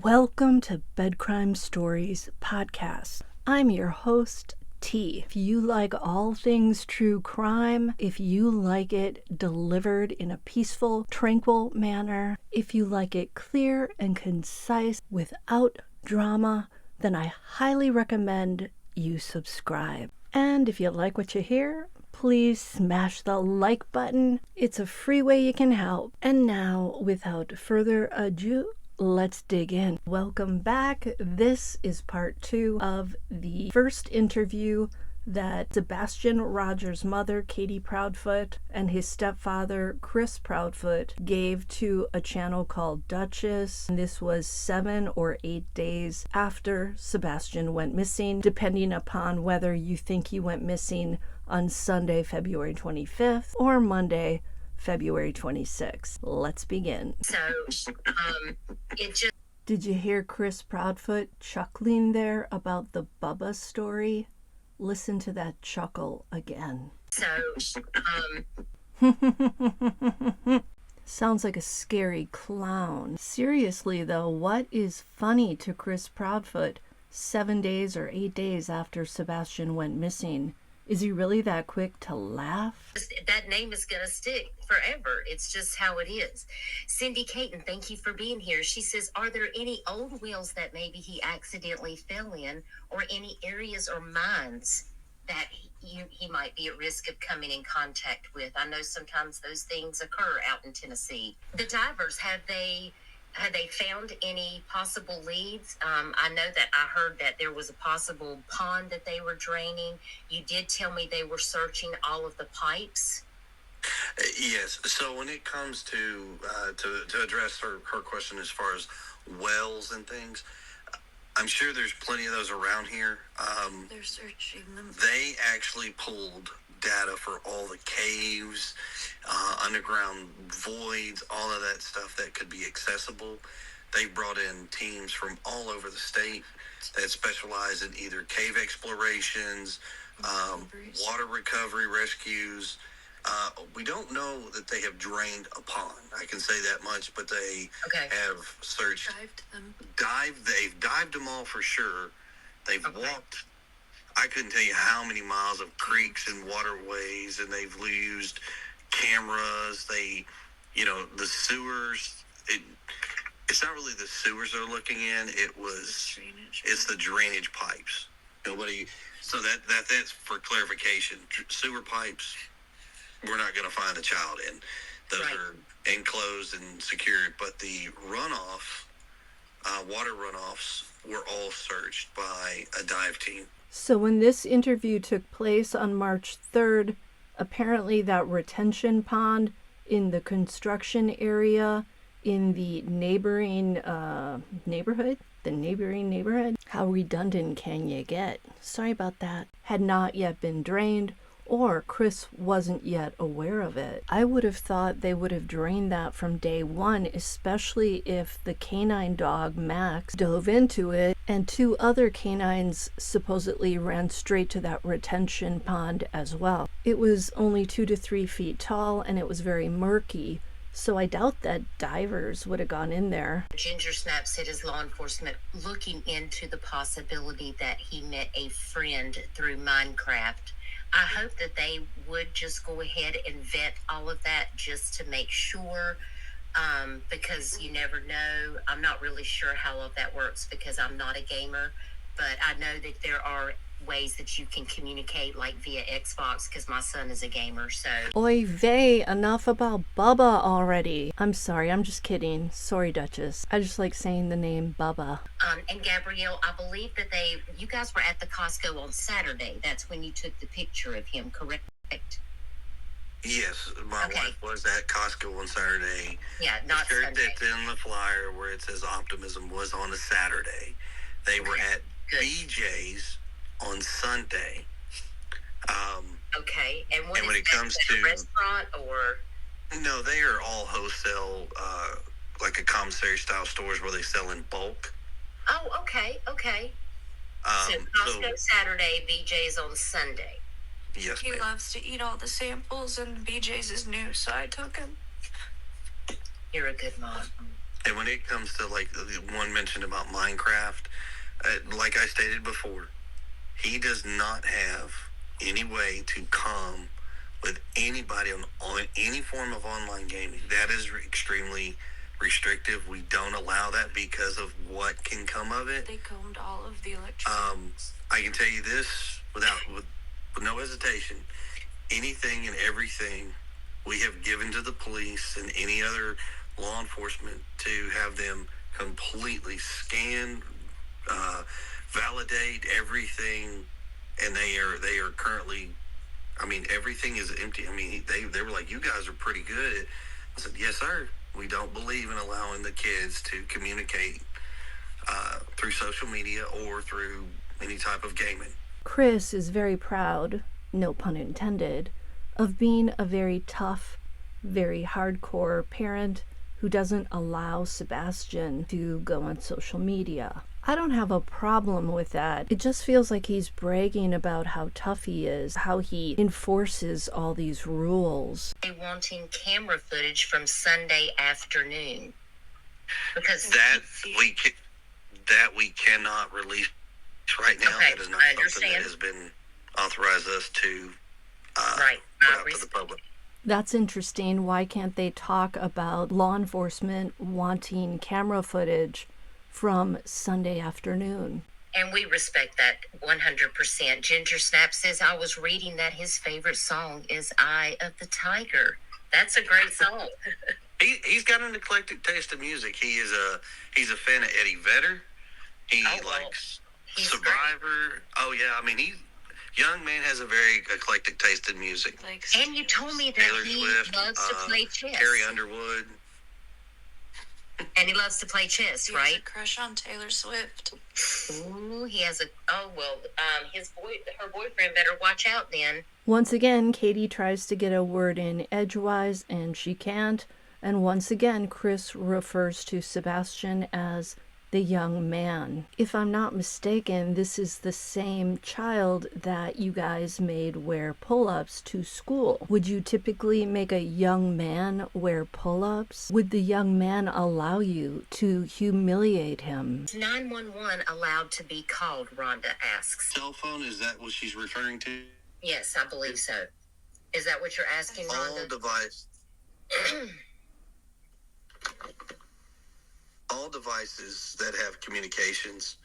Welcome to Bedcrime Stories podcast. I'm your host, T. If you like all things true crime, if you like it delivered in a peaceful, tranquil manner, if you like it clear and concise without drama, then I highly recommend you subscribe. And if you like what you hear, please smash the like button. It's a free way you can help. And now, without further ado, let's dig in. Welcome back. This is part 2 of the first interview that Sebastian Rogers' mother, Katie Proudfoot, and his stepfather, Chris Proudfoot, gave to a channel called Duchess. And this was 7 or 8 days after Sebastian went missing, depending upon whether you think he went missing on Sunday, February 25th, or Monday, February 26th. Let's begin. Did you hear Chris Proudfoot chuckling there about the Bubba story? Listen to that chuckle again. Sounds like a scary clown. Seriously though, what is funny to Chris Proudfoot 7 days or 8 days after Sebastian went missing? Is he really that quick to laugh? That name is going to stick forever. It's just how it is. Cindy Caton, thank you for being here. She says, are there any old wells that maybe he accidentally fell in, or any areas or mines that he might be at risk of coming in contact with? I know sometimes those things occur out in Tennessee. The divers, have they found any possible leads? I know that I heard that there was a possible pond that they were draining. You did tell me they were searching all of the pipes. Yes. So when it comes to address her question as far as wells and things, I'm sure there's plenty of those around here. They're searching them. They actually pulled data for all the caves, underground voids, all of that stuff that could be accessible. They brought in teams from all over the state that specialize in either cave explorations, water recovery rescues. We don't know that they have drained a pond. I can say that much, but they have searched. They've dived them all for sure. They've walked. I couldn't tell you how many miles of creeks and waterways, and they've used cameras. The sewers. It's not really the sewers they're looking in. It's the drainage pipes. So that's for clarification. Sewer pipes, we're not going to find a child in. Those are enclosed and secured. But the runoff, water runoffs, were all searched by a dive team. So when this interview took place on March 3rd, apparently that retention pond in the construction area in the neighboring neighborhood, how redundant can you get? Sorry about that. Had not yet been drained, or Chris wasn't yet aware of it. I would have thought they would have drained that from day one, especially if the canine dog, Max, dove into it, and 2 other canines supposedly ran straight to that retention pond as well. It was only 2 to 3 feet tall, and it was very murky, so I doubt that divers would have gone in there. Ginger Snap said, is law enforcement looking into the possibility that he met a friend through Minecraft? I hope that they would just go ahead and vet all of that just to make sure, because you never know. I'm not really sure how all of that works because I'm not a gamer, but I know that there are ways that you can communicate, like via Xbox, because my son is a gamer. So oy vey, enough about Bubba already. I'm sorry, I'm just kidding. Sorry, Duchess. I just like saying the name Bubba. And Gabrielle, I believe that you guys were at the Costco on Saturday. That's when you took the picture of him, correct? Yes, my wife was at Costco on Saturday. Yeah, not Sunday. Sunday. That's in the flyer where it says Optimism was on a Saturday. They were at BJ's on Sunday. And when it comes to a restaurant or? No, they are all wholesale, like a commissary style stores where they sell in bulk. Oh, okay. So Costco Saturday, BJ's on Sunday. Yes, He loves to eat all the samples, and BJ's is new, so I took him. You're a good mom. And when it comes to like the one mentioned about Minecraft, like I stated before, he does not have any way to come with anybody on any form of online gaming. That is extremely restrictive. We don't allow that because of what can come of it. They combed all of the electronics. I can tell you this with no hesitation. Anything and everything we have given to the police and any other law enforcement to have them completely scan, validate everything, and they are currently. I mean, everything is empty. I mean, they were like, "You guys are pretty good." I said, "Yes, sir. We don't believe in allowing the kids to communicate through social media or through any type of gaming." Chris is very proud, no pun intended, of being a very tough, very hardcore parent who doesn't allow Sebastian to go on social media. I don't have a problem with that. It just feels like he's bragging about how tough he is, how he enforces all these rules. They wanting camera footage from Sunday afternoon. Because that we cannot release right now. Okay, that is not I something understand. that has been authorized us to right, put out to the public. That's interesting. Why can't they talk about law enforcement wanting camera footage from Sunday afternoon? And we respect that 100%. Ginger Snap says, I was reading that his favorite song is Eye of the Tiger. That's a great song. He's got an eclectic taste of music. He's a fan of Eddie Vedder. He likes Survivor. Great. Oh yeah, I mean young man has a very eclectic taste in music. And you told me that Taylor he Swift, loves to play chess. Carrie Underwood. And he loves to play chess, right? He has a crush on Taylor Swift. Ooh, he has her boyfriend better watch out then. Once again, Katie tries to get a word in edgewise, and she can't. And once again, Chris refers to Sebastian as the young man. If I'm not mistaken, this is the same child that you guys made wear pull-ups to school. Would you typically make a young man wear pull-ups? Would the young man allow you to humiliate him? Is 911 allowed to be called, Rhonda asks. Cell phone, is that what she's referring to? Yes, I believe so. Is that what you're asking, Rhonda? All devices that have communications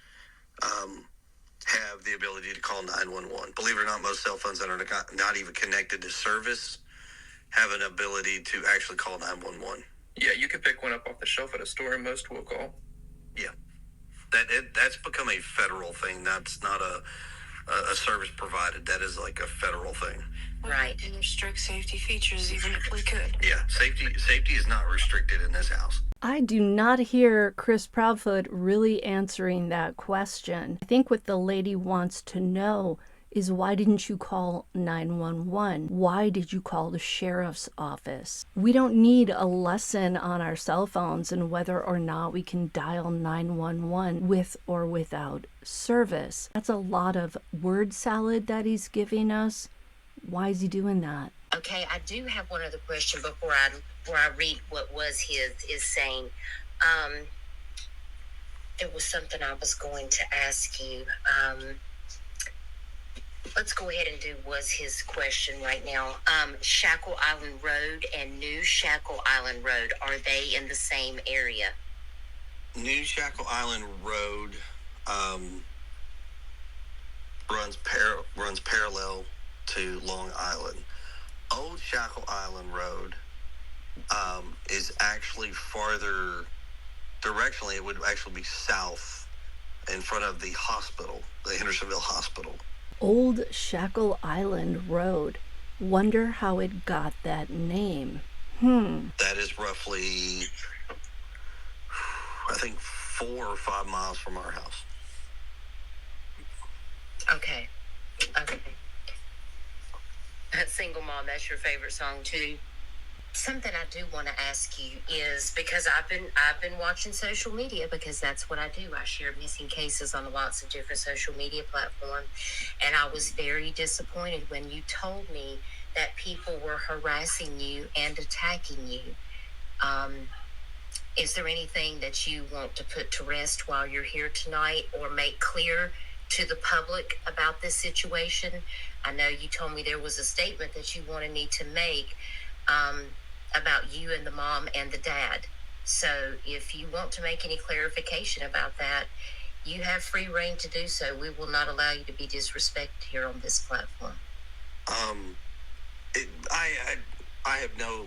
have the ability to call 911. Believe it or not, most cell phones that are not even connected to service have an ability to actually call 911. Yeah, you can pick one up off the shelf at a store and most will call. Yeah. That's become a federal thing. That's not a service provided. That is like a federal thing. Right. And restrict safety features even if we could. Yeah, safety is not restricted in this house. I do not hear Chris Proudfoot really answering that question. I think what the lady wants to know is, why didn't you call 911? Why did you call the sheriff's office? We don't need a lesson on our cell phones and whether or not we can dial 911 with or without service. That's a lot of word salad that he's giving us. Why is he doing that? Okay, I do have one other question before I read what was his is saying. It was something I was going to ask you. Let's go ahead and do was his question right now. Shackle Island Road and New Shackle Island Road, are they in the same area? New Shackle Island Road runs parallel to Long Island. Old Shackle Island Road is actually farther directionally. It would actually be south in front of the hospital, the Hendersonville Hospital. Old Shackle Island Road. Wonder how it got that name. That is roughly, I think, 4 or 5 miles from our house. Okay. Single Mom, that's your favorite song too. Something I do want to ask you is, because I've been watching social media, because that's what I do. I share missing cases on lots of different social media platforms, and I was very disappointed when you told me that people were harassing you and attacking you. Is there anything that you want to put to rest while you're here tonight or make clear to the public about this situation? I know you told me there was a statement that you wanted me to make about you and the mom and the dad. So if you want to make any clarification about that, you have free reign to do so. We will not allow you to be disrespected here on this platform. I have no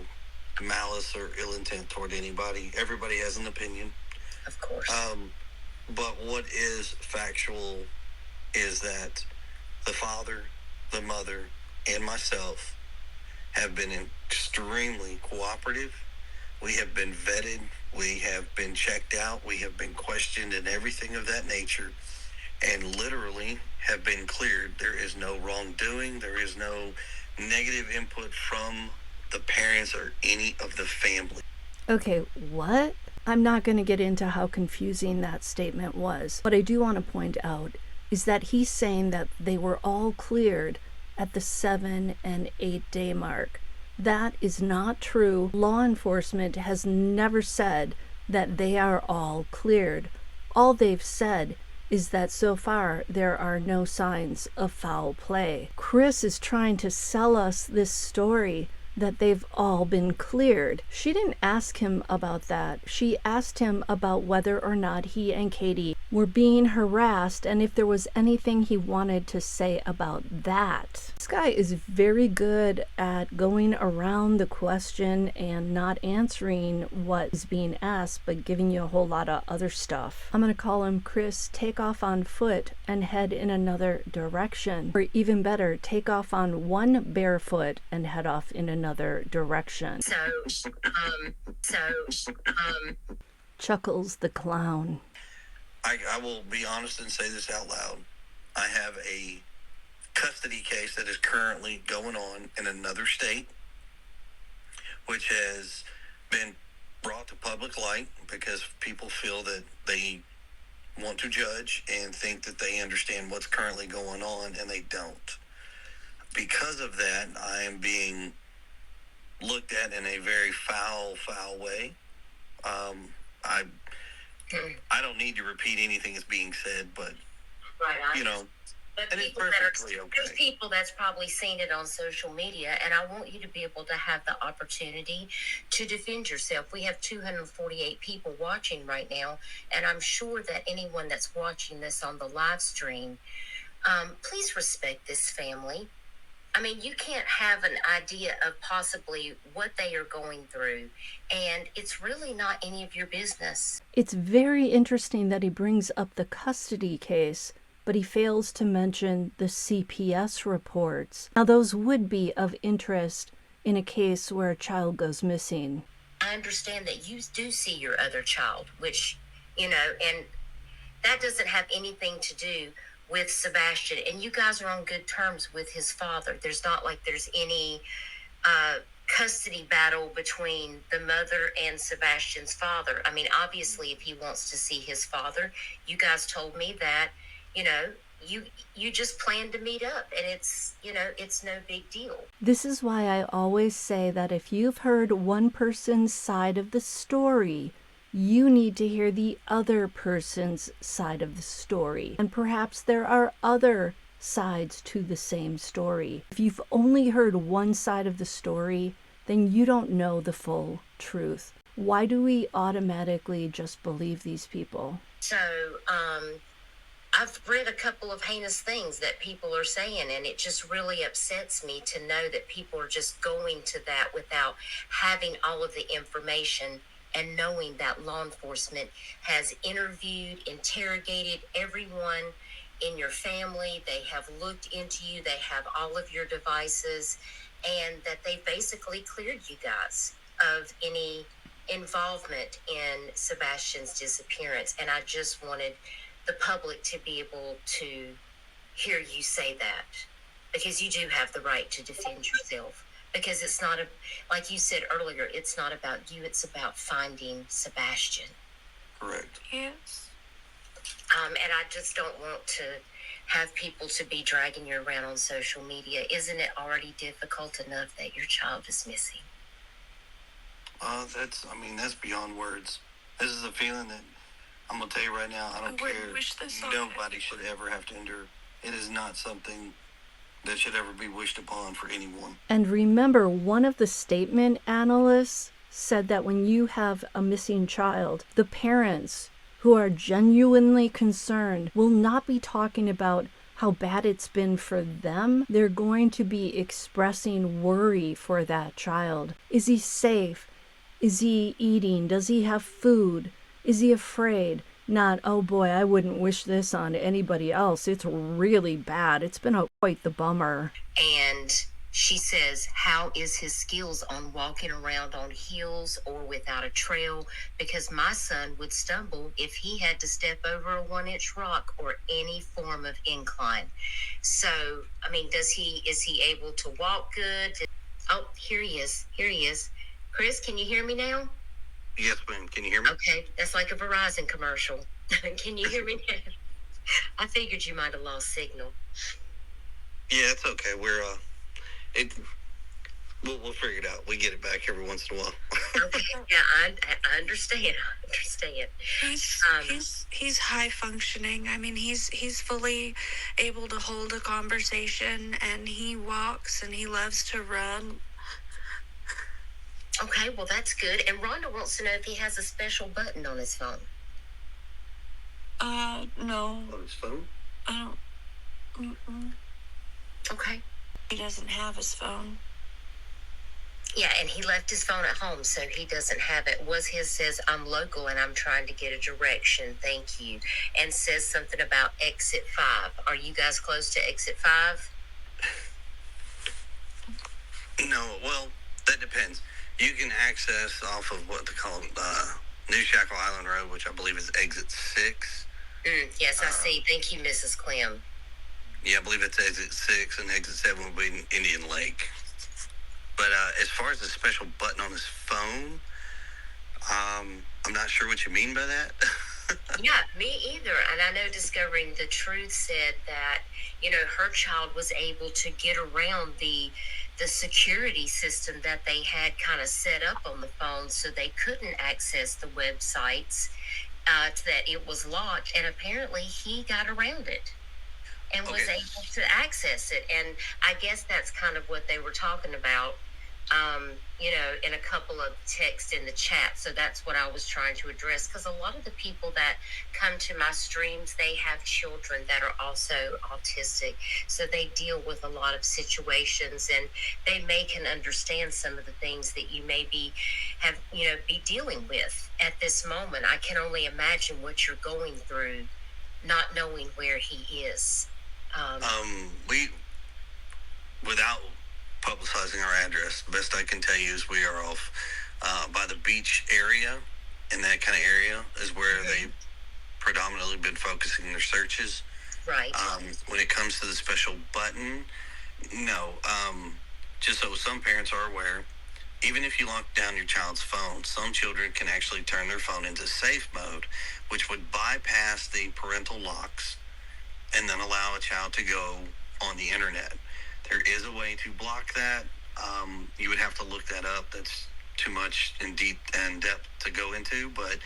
malice or ill intent toward anybody. Everybody has an opinion. Of course. But what is factual is that the father, the mother, and myself have been extremely cooperative. We have been vetted. We have been checked out. We have been questioned and everything of that nature, and literally have been cleared. There is no wrongdoing. There is no negative input from the parents or any of the family. Okay, what? I'm not going to get into how confusing that statement was. What I do want to point out is that he's saying that they were all cleared at the 7 and 8 day mark. That is not true. Law enforcement has never said that they are all cleared. All they've said is that so far there are no signs of foul play. Chris is trying to sell us this story that they've all been cleared. She didn't ask him about that. She asked him about whether or not he and Katie were being harassed and if there was anything he wanted to say about that. This guy is very good at going around the question and not answering what is being asked, but giving you a whole lot of other stuff. I'm gonna call him Chris, take off on foot and head in another direction. Or even better, take off on one bare foot and head off in another direction. Chuckles the clown. I will be honest and say this out loud. I have a custody case that is currently going on in another state, which has been brought to public light because people feel that they want to judge and think that they understand what's currently going on, and they don't. Because of that, I am being looked at in a very foul way. I don't need to repeat anything that's being said, but Right, you know, but and it's people that perfectly are, there's okay. people that's probably seen it on social media, and I want you to be able to have the opportunity to defend yourself. We have 248 people watching right now, and I'm sure that anyone that's watching this on the live stream, please respect this family. I mean, you can't have an idea of possibly what they are going through, and it's really not any of your business. It's very interesting that he brings up the custody case, but he fails to mention the CPS reports. Now, those would be of interest in a case where a child goes missing. I understand that you do see your other child, which, and that doesn't have anything to do with Sebastian, and you guys are on good terms with his father. There's not like there's any custody battle between the mother and Sebastian's father. I mean, obviously, if he wants to see his father, you guys told me that, you just plan to meet up, and it's no big deal. This is why I always say that if you've heard one person's side of the story, you need to hear the other person's side of the story. And perhaps there are other sides to the same story. If you've only heard one side of the story, then you don't know the full truth. Why do we automatically just believe these people? So, I've read a couple of heinous things that people are saying, and it just really upsets me to know that people are just going to that without having all of the information and knowing that law enforcement has interviewed, interrogated everyone in your family. They have looked into you. They have all of your devices, and that they basically cleared you guys of any involvement in Sebastian's disappearance. And I just wanted the public to be able to hear you say that, because you do have the right to defend yourself. Because it's not, like you said earlier, it's not about you, it's about finding Sebastian. Correct. Yes. And I just don't want to have people to be dragging you around on social media. Isn't it already difficult enough that your child is missing? That's beyond words. This is a feeling that I'm going to tell you right now, I don't care. Wish this on Nobody should ever have to endure. It is not something that should ever be wished upon for anyone. And remember, one of the statement analysts said that when you have a missing child, the parents who are genuinely concerned will not be talking about how bad it's been for them. They're going to be expressing worry for that child. Is he safe? Is he eating? Does he have food? Is he afraid? Not, oh boy, I wouldn't wish this on anybody else. It's really bad. It's been quite the bummer. And she says, how is his skills on walking around on heels or without a trail? Because my son would stumble if he had to step over a 1-inch rock or any form of incline. So, I mean, is he able to walk good? Oh, here he is. Chris, can you hear me now? Yes, ma'am. Can you hear me? Okay, that's like a Verizon commercial. Can you hear me now? I figured you might have lost signal. Yeah, it's okay. We'll figure it out. We get it back every once in a while. Okay, yeah, I understand. He's high functioning. I mean, he's fully able to hold a conversation, and he walks, and he loves to run. Okay, well, that's good. And Rhonda wants to know if he has a special button on his phone. No. On his phone? I don't. Okay. He doesn't have his phone. Yeah, and he left his phone at home, so he doesn't have it. His says, I'm local and I'm trying to get a direction. Thank you. And says something about exit 5. Are you guys close to exit 5? No, well, that depends. You can access off of what they call New Shackle Island Road, which I believe is exit 6. Yes, I see. Thank you, Mrs. Clem. Yeah, I believe it's exit 6, and exit 7 would be in Indian Lake. But as far as the special button on his phone, I'm not sure what you mean by that. Yeah, me either. And I know Discovering the Truth said that, her child was able to get around the security system that they had kind of set up on the phone, so they couldn't access the websites, that it was locked. And apparently he got around it and was able to access it. And I guess that's kind of what they were talking about, in a couple of texts in the chat. So that's what I was trying to address, because a lot of the people that come to my streams, they have children that are also autistic. So they deal with a lot of situations, and they can understand some of the things that you may be dealing with at this moment. I can only imagine what you're going through, not knowing where he is. We, without publicizing our address, the best I can tell you is we are off by the beach area, and that kind of area is where they've predominantly been focusing their searches. Right. When it comes to the special button, no. Just so some parents are aware, even if you lock down your child's phone, some children can actually turn their phone into safe mode, which would bypass the parental locks and then allow a child to go on the internet. There is a way to block that. You would have to look that up. That's too much in depth to go into. But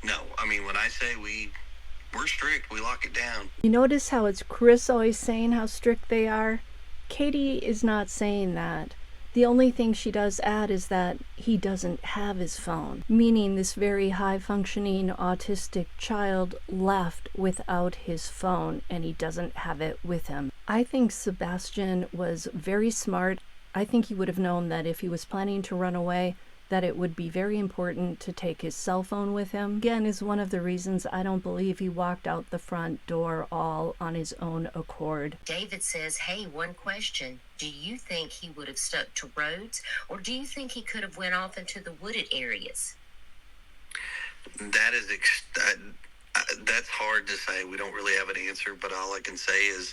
no, I mean, when I say we're strict, we lock it down. You notice how it's Chris always saying how strict they are? Katie is not saying that. The only thing she does add is that he doesn't have his phone, meaning this very high-functioning autistic child left without his phone, and he doesn't have it with him. I think Sebastian was very smart. I think he would have known that if he was planning to run away, that it would be very important to take his cell phone with him. Again, is one of the reasons I don't believe he walked out the front door all on his own accord. David says, hey, one question. Do you think he would have stuck to roads, or do you think he could have went off into the wooded areas? That is that's hard to say. We don't really have an answer, but all I can say is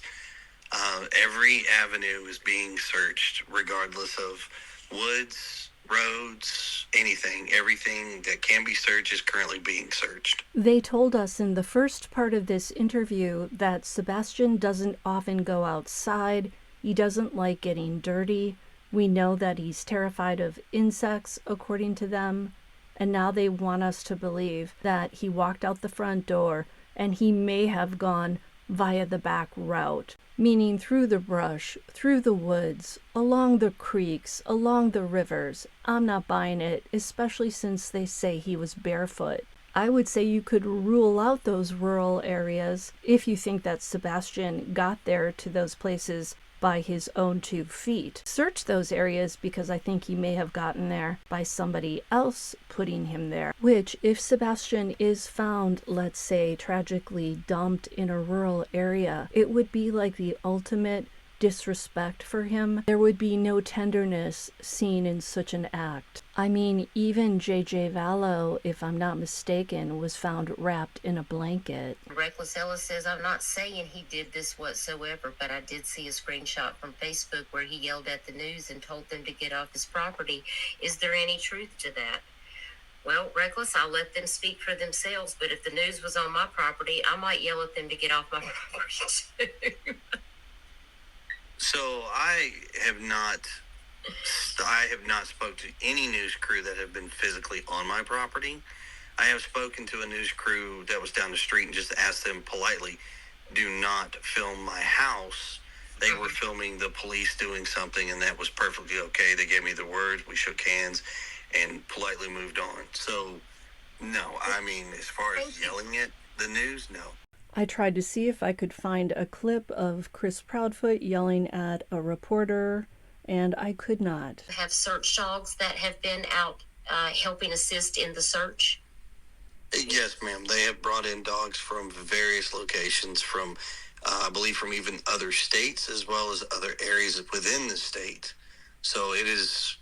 every avenue is being searched, regardless of woods, roads, anything. Everything that can be searched is currently being searched. They told us in the first part of this interview that Sebastian doesn't often go outside. He doesn't like getting dirty. We know that he's terrified of insects, according to them. And now they want us to believe that he walked out the front door and he may have gone via the back route, meaning through the brush, through the woods, along the creeks, along the rivers. I'm not buying it, especially since they say he was barefoot. I would say you could rule out those rural areas if you think that Sebastian got there to those places by his own 2 feet. Search those areas because I think he may have gotten there by somebody else putting him there. Which, if Sebastian is found, let's say, tragically dumped in a rural area, it would be like the ultimate disrespect for him. There would be no tenderness seen in such an act. I mean, even J.J. Vallow, if I'm not mistaken, was found wrapped in a blanket. Reckless Ella says, I'm not saying he did this whatsoever, but I did see a screenshot from Facebook where he yelled at the news and told them to get off his property. Is there any truth to that? Well, Reckless, I'll let them speak for themselves, but if the news was on my property, I might yell at them to get off my property too. So I have not spoke to any news crew that have been physically on my property. I have spoken to a news crew that was down the street and just asked them politely, do not film my house. They were filming the police doing something, and that was perfectly okay. They gave me the word, we shook hands, and politely moved on. So, no, I mean, as far as yelling at the news, no. I tried to see if I could find a clip of Chris Proudfoot yelling at a reporter, and I could not. Have search dogs that have been out helping assist in the search? Yes, ma'am. They have brought in dogs from various locations, from I believe from even other states as well as other areas within the state. So it is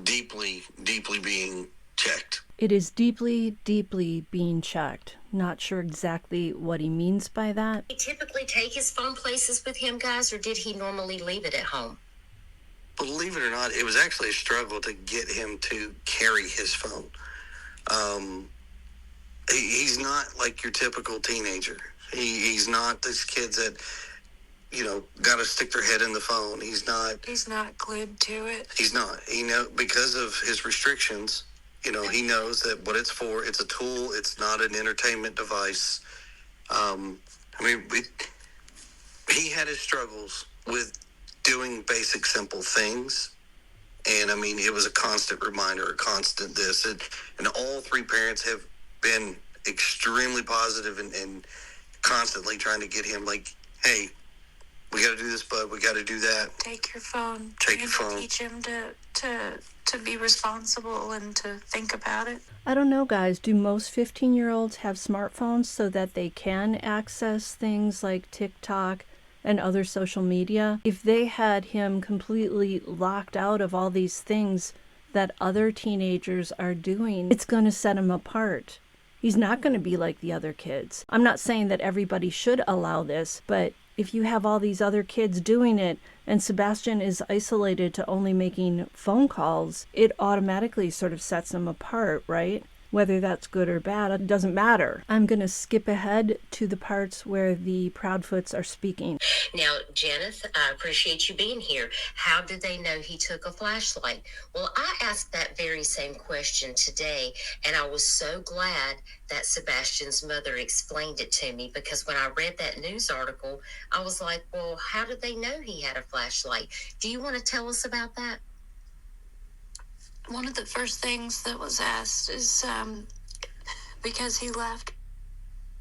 deeply, deeply being checked. It is deeply, deeply being checked. Not sure exactly what he means by that. Did he typically take his phone places with him, guys, or did he normally leave it at home? Believe it or not, it was actually a struggle to get him to carry his phone. He's not like your typical teenager. He's not these kids that, got to stick their head in the phone. He's not glued to it. He's not. Because of his restrictions, he knows that what it's for, it's a tool. It's not an entertainment device. He had his struggles with doing basic, simple things. And, it was a constant reminder, a constant this. And all 3 parents have been extremely positive and constantly trying to get him like, hey, we got to do this, bud. We got to do that. Take your phone. Take your phone. Teach him to be responsible and to think about it. I don't know, guys. Do most 15-year-olds have smartphones so that they can access things like TikTok and other social media? If they had him completely locked out of all these things that other teenagers are doing, it's going to set him apart. He's not going to be like the other kids. I'm not saying that everybody should allow this, but if you have all these other kids doing it and Sebastian is isolated to only making phone calls, it automatically sort of sets him apart, right? Whether that's good or bad, it doesn't matter. I'm going to skip ahead to the parts where the Proudfoots are speaking. Now, Janice, I appreciate you being here. How did they know he took a flashlight? Well, I asked that very same question today, and I was so glad that Sebastian's mother explained it to me, because when I read that news article, I was like, well, how did they know he had a flashlight? Do you want to tell us about that? One of the first things that was asked is because he left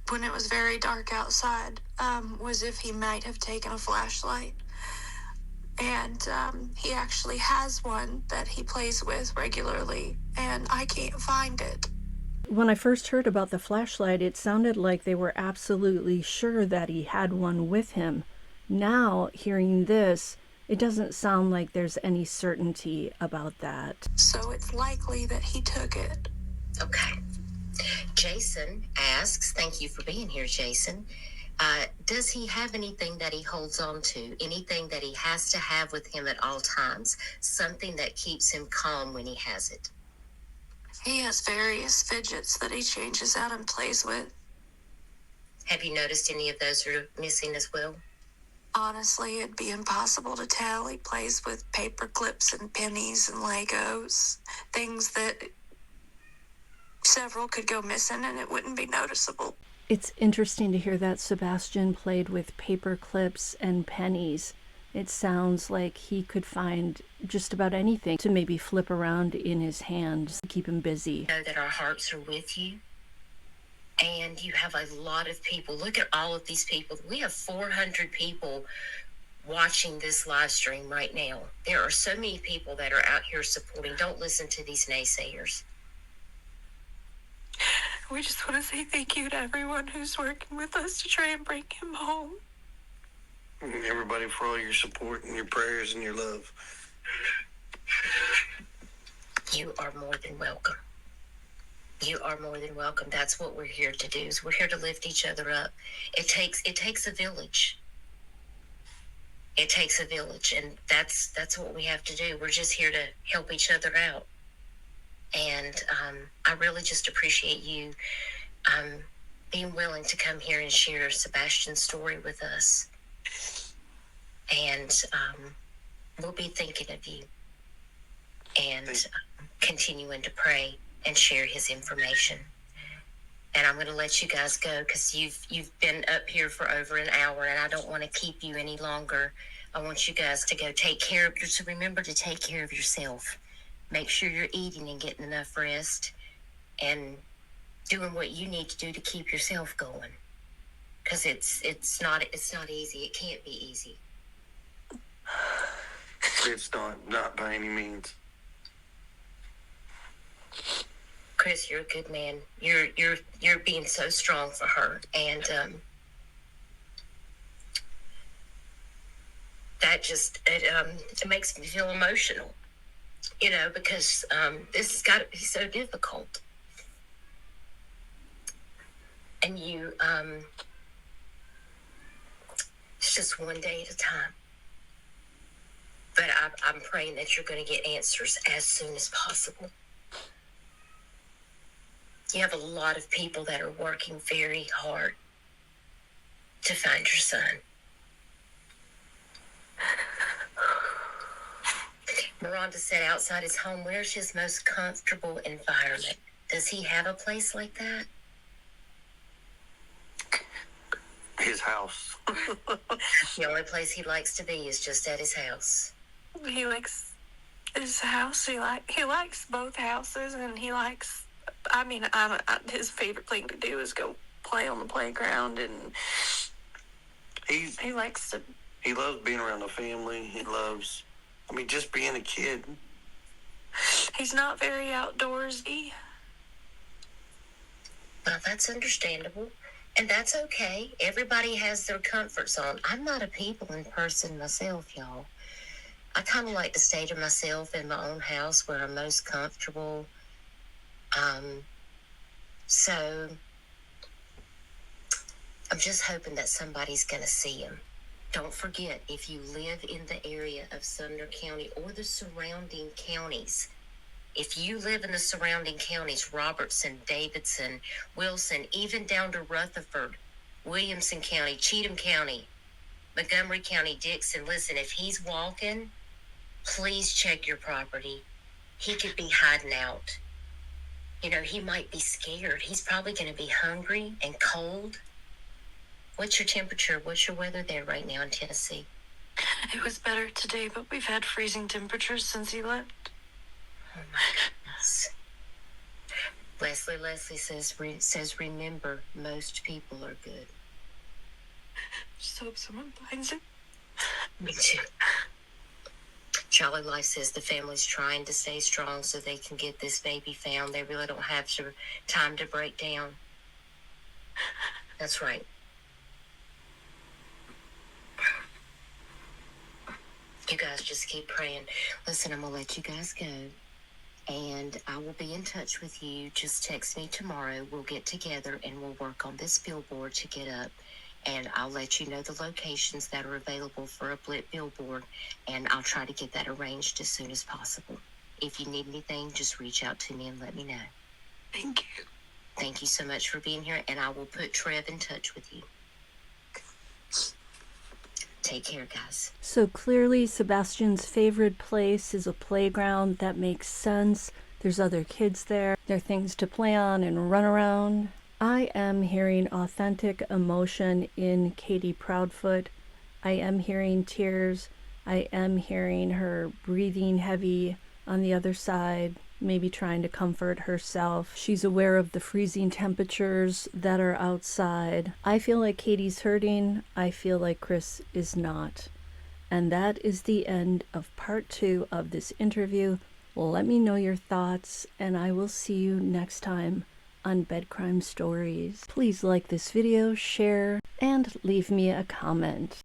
when it was very dark outside, was if he might have taken a flashlight. And he actually has one that he plays with regularly, and I can't find it. When I first heard about the flashlight, it sounded like they were absolutely sure that he had one with him. Now, hearing this, it doesn't sound like there's any certainty about that. So it's likely that he took it. Okay. Jason asks, thank you for being here, Jason. Does he have anything that he holds on to? Anything that he has to have with him at all times? Something that keeps him calm when he has it? He has various fidgets that he changes out and plays with. Have you noticed any of those are missing as well? Honestly, it'd be impossible to tell. He plays with paper clips and pennies and Legos, things that several could go missing and it wouldn't be noticeable. It's interesting to hear that Sebastian played with paper clips and pennies. It sounds like he could find just about anything to maybe flip around in his hands to keep him busy. Know that our hearts are with you. And you have a lot of people. Look at all of these people. We have 400 people watching this live stream right now. There are so many people that are out here supporting. Don't listen to these naysayers. We just want to say thank you to everyone who's working with us to try and bring him home. And everybody for all your support and your prayers and your love. You are more than welcome. You are more than welcome. That's what we're here to do. Is we're here to lift each other up. It takes a village. It takes a village, and that's what we have to do. We're just here to help each other out. And I really just appreciate you being willing to come here and share Sebastian's story with us. And we'll be thinking of you and continuing to pray and share his information. And I'm going to let you guys go because you've been up here for over an hour, and I don't want to keep you any longer. I want you guys to go take care of yourself. Remember to take care of yourself. Make sure you're eating and getting enough rest and doing what you need to do to keep yourself going. Because it's not easy. It can't be easy. It's not by any means. Chris, you're a good man. You're being so strong for her, and that just it makes me feel emotional. Because this has got to be so difficult. And it's just one day at a time. But I'm praying that you're going to get answers as soon as possible. You have a lot of people that are working very hard to find your son. Miranda said outside his home, where's his most comfortable environment? Does he have a place like that? His house. The only place he likes to be is just at his house. He likes his house. He likes both houses, and he likes. His favorite thing to do is go play on the playground, and he likes to. He loves being around the family. He loves, just being a kid. He's not very outdoorsy. Well, that's understandable. And that's okay. Everybody has their comfort zone. I'm not a people-in person myself, y'all. I kind of like to stay to myself in my own house where I'm most comfortable. So I'm just hoping that somebody's going to see him. Don't forget, if you live in the area of Sumner County or the surrounding counties, if you live in the surrounding counties, Robertson, Davidson, Wilson, even down to Rutherford, Williamson County, Cheatham County, Montgomery County, Dixon, listen, if he's walking, please check your property. He could be hiding out. He might be scared. He's probably going to be hungry and cold. What's your temperature? What's your weather there right now in Tennessee? It was better today, but we've had freezing temperatures since he left. Oh my goodness. Leslie says, remember, most people are good. Just hope someone finds him. Me too. Charlie Life says the family's trying to stay strong so they can get this baby found. They really don't have time to break down. That's right. You guys just keep praying. Listen, I'm going to let you guys go. And I will be in touch with you. Just text me tomorrow. We'll get together and we'll work on this billboard to get up. And I'll let you know the locations that are available for a Blit billboard. And I'll try to get that arranged as soon as possible. If you need anything, just reach out to me and let me know. Thank you. Thank you so much for being here. And I will put Trev in touch with you. Take care, guys. So clearly, Sebastian's favorite place is a playground. That makes sense. There's other kids there. There are things to play on and run around. I am hearing authentic emotion in Katie Proudfoot. I am hearing tears. I am hearing her breathing heavy on the other side, maybe trying to comfort herself. She's aware of the freezing temperatures that are outside. I feel like Katie's hurting. I feel like Chris is not. And that is the end of part 2 of this interview. Let me know your thoughts, and I will see you next time on Bed Crime Stories. Please like this video, share, and leave me a comment.